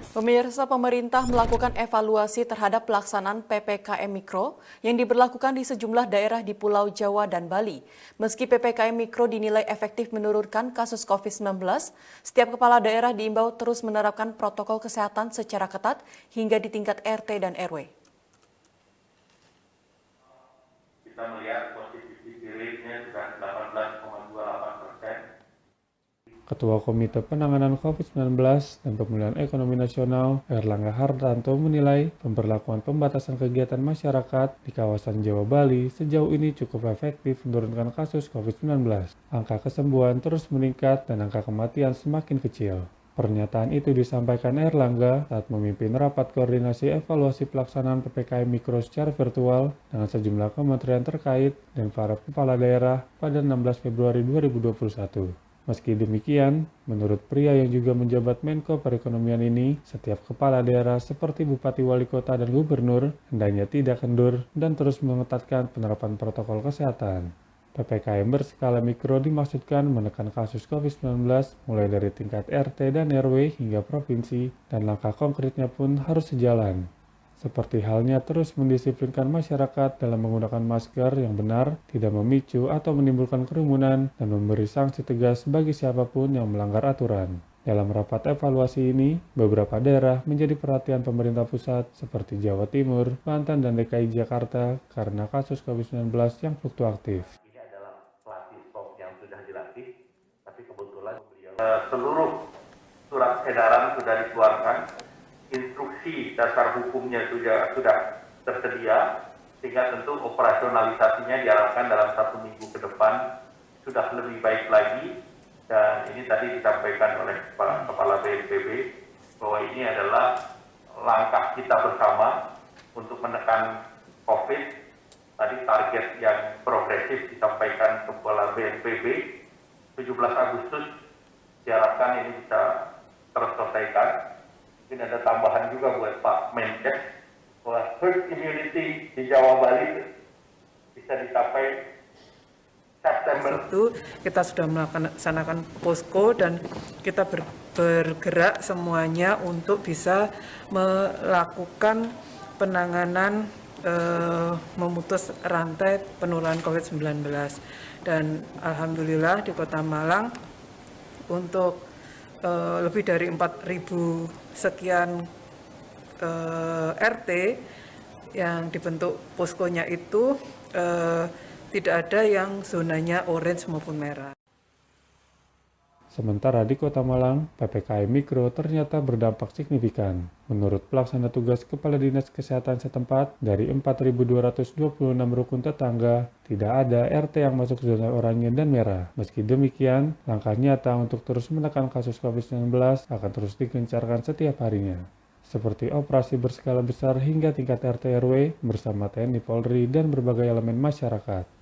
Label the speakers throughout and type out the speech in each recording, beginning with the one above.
Speaker 1: Pemirsa, pemerintah melakukan evaluasi terhadap pelaksanaan PPKM Mikro yang diberlakukan di sejumlah daerah di Pulau Jawa dan Bali. Meski PPKM Mikro dinilai efektif menurunkan kasus COVID-19, setiap kepala daerah diimbau terus menerapkan protokol kesehatan secara ketat hingga di tingkat RT dan RW.
Speaker 2: Kita melihat positivity rate-nya sudah 18,28%.
Speaker 3: Ketua Komite Penanganan COVID-19 dan Pemulihan Ekonomi Nasional, Erlangga Hartarto menilai pemberlakuan pembatasan kegiatan masyarakat di kawasan Jawa Bali sejauh ini cukup efektif menurunkan kasus COVID-19. Angka kesembuhan terus meningkat dan angka kematian semakin kecil. Pernyataan itu disampaikan Erlangga saat memimpin rapat koordinasi evaluasi pelaksanaan PPKM Mikro secara virtual dengan sejumlah kementerian terkait dan para kepala daerah pada 16 Februari 2021. Meski demikian, menurut pria yang juga menjabat Menko Perekonomian ini, setiap kepala daerah seperti Bupati Wali Kota dan Gubernur hendaknya tidak kendur dan terus mengetatkan penerapan protokol kesehatan. PPKM berskala mikro dimaksudkan menekan kasus COVID-19 mulai dari tingkat RT dan RW hingga provinsi, dan langkah konkretnya pun harus sejalan. Seperti halnya terus mendisiplinkan masyarakat dalam menggunakan masker yang benar, tidak memicu atau menimbulkan kerumunan, dan memberi sanksi tegas bagi siapapun yang melanggar aturan. Dalam rapat evaluasi ini, beberapa daerah menjadi perhatian pemerintah pusat seperti Jawa Timur, Banten, dan DKI Jakarta karena kasus COVID-19 yang fluktuatif.
Speaker 2: Ini adalah pelatih stop yang sudah dilatih, tapi kebetulan seluruh surat edaran sudah dikeluarkan. Instruksi dasar hukumnya sudah tersedia, sehingga tentu operasionalisasinya diharapkan dalam 1 minggu ke depan sudah lebih baik lagi. Dan ini tadi disampaikan oleh Kepala BNPB bahwa ini adalah langkah kita bersama untuk menekan COVID. Tadi target yang progresif disampaikan Kepala BNPB 17 Agustus diharapkan ini bisa terselesaikan. Mungkin ada tambahan juga buat Pak Menkes bahwa herd immunity di Jawa Bali bisa dicapai September.
Speaker 4: Itu kita sudah melaksanakan posko dan kita bergerak semuanya untuk bisa melakukan penanganan memutus rantai penularan COVID-19. Dan alhamdulillah di Kota Malang untuk lebih dari 4.000 sekian RT yang dibentuk poskonya itu tidak ada yang zonanya orange maupun merah.
Speaker 3: Sementara di Kota Malang, PPKM Mikro ternyata berdampak signifikan. Menurut pelaksana tugas Kepala Dinas Kesehatan setempat, dari 4.226 rukun tetangga, tidak ada RT yang masuk zona oranye dan merah. Meski demikian, langkah nyata untuk terus menekan kasus COVID-19 akan terus digencarkan setiap harinya. Seperti operasi berskala besar hingga tingkat RT RW bersama TNI Polri dan berbagai elemen masyarakat.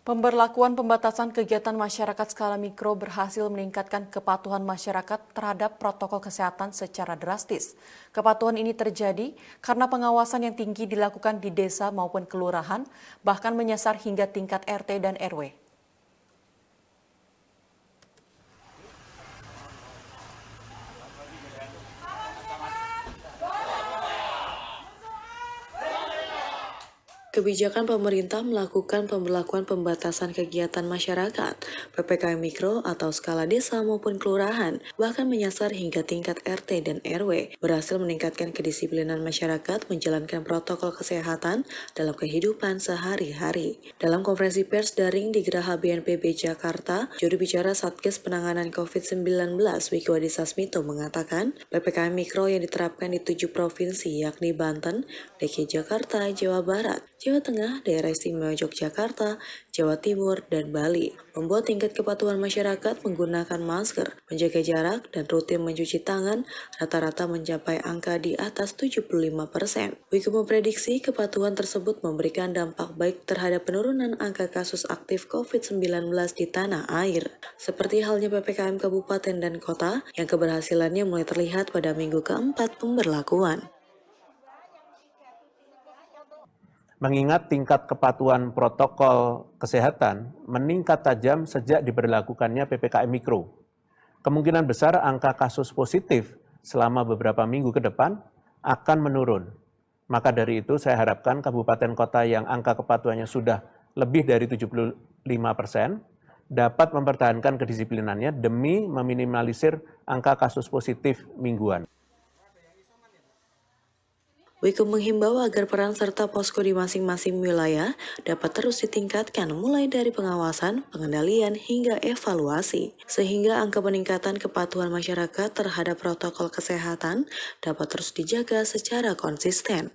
Speaker 1: Pemberlakuan pembatasan kegiatan masyarakat skala mikro berhasil meningkatkan kepatuhan masyarakat terhadap protokol kesehatan secara drastis. Kepatuhan ini terjadi karena pengawasan yang tinggi dilakukan di desa maupun kelurahan, bahkan menyasar hingga tingkat RT dan RW.
Speaker 5: Kebijakan pemerintah melakukan pemberlakuan pembatasan kegiatan masyarakat, PPKM Mikro atau skala desa maupun kelurahan, bahkan menyasar hingga tingkat RT dan RW, berhasil meningkatkan kedisiplinan masyarakat menjalankan protokol kesehatan dalam kehidupan sehari-hari. Dalam konferensi pers daring di Geraha BNPB Jakarta, juru bicara Satgas Penanganan COVID-19 Wikiwadi Sasmito mengatakan, PPKM Mikro yang diterapkan di 7 provinsi yakni Banten, DKI Jakarta, Jawa Barat, Jawa Tengah, Daerah Istimewa Yogyakarta, Jawa Timur, dan Bali membuat tingkat kepatuhan masyarakat menggunakan masker, menjaga jarak, dan rutin mencuci tangan rata-rata mencapai angka di atas 75%. Wiki memprediksi kepatuhan tersebut memberikan dampak baik terhadap penurunan angka kasus aktif COVID-19 di tanah air. Seperti halnya PPKM kabupaten dan kota yang keberhasilannya mulai terlihat pada minggu keempat pemberlakuan.
Speaker 6: mengingat tingkat kepatuhan protokol kesehatan meningkat tajam sejak diberlakukannya PPKM Mikro. Kemungkinan besar angka kasus positif selama beberapa minggu ke depan akan menurun. Maka dari itu saya harapkan kabupaten kota yang angka kepatuhannya sudah lebih dari 75% dapat mempertahankan kedisiplinannya demi meminimalisir angka kasus positif mingguan.
Speaker 5: Wiku menghimbau agar peran serta posko di masing-masing wilayah dapat terus ditingkatkan mulai dari pengawasan, pengendalian, hingga evaluasi, sehingga angka peningkatan kepatuhan masyarakat terhadap protokol kesehatan dapat terus dijaga secara konsisten.